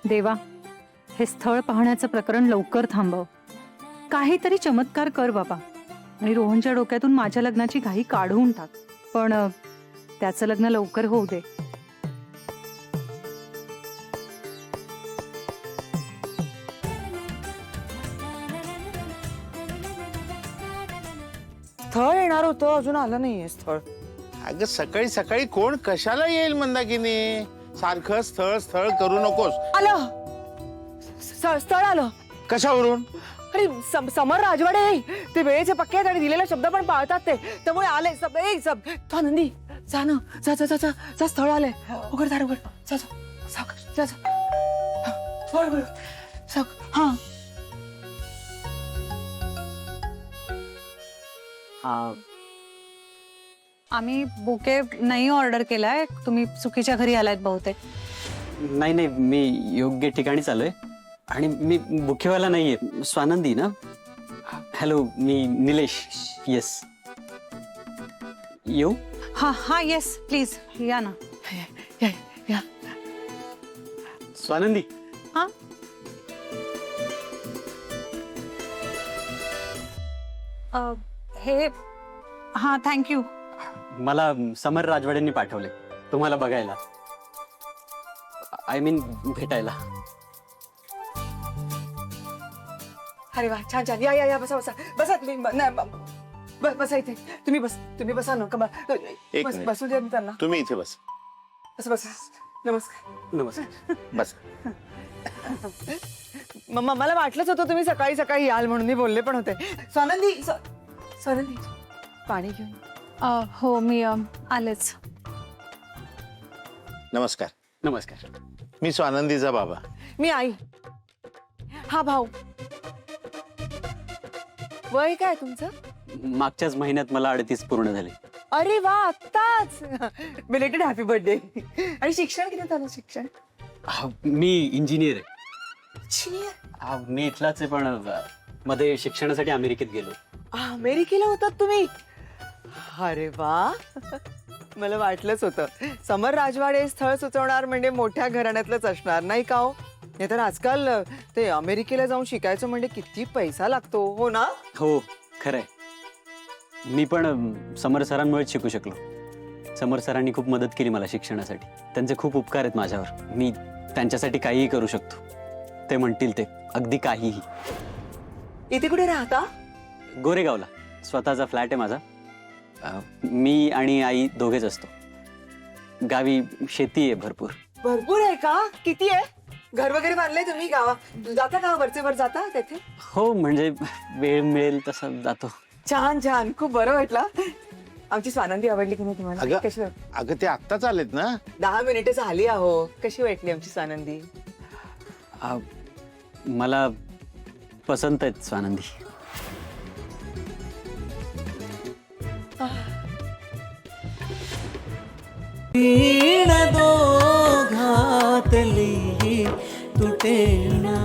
देवा, हे स्थळ पाहण्याचं प्रकरण लवकर थांबव. काहीतरी चमत्कार कर बाबा, आणि रोहनच्या डोक्यातून माझ्या लग्नाची घाई काढून टाक. पण त्याचं लग्न लवकर होऊ दे. स्थळ येणार होतं, अजून आलं नाहीये स्थळ. अगं सकाळी सकाळी कोण कशाला येईल मंदाकिनी? सारखं स्थळ स्थळ करू नकोस. आलं स्थळ आलं. कशावरून? अरे समर राजवाडे ते वेळेचे पक्के आहेत आणि दिलेला शब्द पण पाळतात ते, त्यामुळे आले सब. तो आनंदी जा ना, जा जा जा जा जा, स्थळ आलंय. उघड दार उघड. जा जा जा जा. हा आम्ही बुके नाही ऑर्डर केलाय, तुम्ही चुकीच्या घरी आलायत बहुतेक. नाही नाही, मी योग्य ठिकाणीच आलोय. आणि मी बुकेवाला नाहीये, स्वानंदी ना. हॅलो, मी निलेश. येस, येऊ? हा हा, येस प्लीज या ना. या या. स्वानंदी. हा हे हा, थँक्यू. मला समर राजवाड्यांनी पाठवले तुम्हाला बघायला. आय मीन भेटायला. अरे वा, छान छान. या या या, बसा बसा बसा. बसा इथे. तुम्ही बसा ना. एक मिनिट. बसू द्या त्यांना. तुम्ही इथे बस. बसा बसा. नमस्कार. नमस्कार. बस. मला वाटलंच होतं तुम्ही सकाळी सकाळी याल म्हणून, मी बोलले पण होते. स्वानंदी पाणी घेऊन. हो, मी आलेच. नमस्कार. नमस्कार. मी स्वानंदीचा बाबा. मी आई. हा भाऊ. वय काय तुमचं? मागच्याच महिन्यात मला 38 पूर्ण झाले. अरे वा, आत्ताच. Belated happy birthday. आणि शिक्षण किती झालं? शिक्षण मी इंजिनियर आहे. मी इथलाच आहे, पण मध्ये शिक्षणासाठी अमेरिकेत गेलो. अमेरिकेला होतात तुम्ही? अरे वा, मला वाटलंच होतं. समर राजवाडे स्थळ सुचवणार म्हणजे मोठ्या घराण्यातलंच असणार, नाही का हो? नाही तर आजकाल ते अमेरिकेला जाऊन शिकायचं म्हणजे किती पैसा लागतो, हो ना? हो, खरंय. मी पण समर सरांमुळेच शिकू शकलो. समर सरांनी खूप मदत केली मला शिक्षणासाठी. त्यांचे खूप उपकार आहेत माझ्यावर. मी त्यांच्यासाठी काहीही करू शकतो. ते म्हणतील ते, अगदी काहीही. इथे कुठे राहता? गोरेगावला स्वतःचा फ्लॅट आहे माझा. मी आणि आई दोघेच असतो. गावी शेती आहे भरपूर. भरपूर आहे का? किती आहे? घर वगैरे बांधलंय तुम्ही? जाता का वरचे वर जाता तिथे? हो, म्हणजे वेळ मिळेल तसं जातो. छान छान, खूप बरं वाटलं. आमची स्वानंदी आवडली की नाही तुम्हाला? कशी? अगं ते आत्ताच आलेत ना. 10 मिनिटं झाली आहो. कशी वाटली आमची स्वानंदी? मला पसंत आहेत स्वानंदी. दोघातली तुटे ना.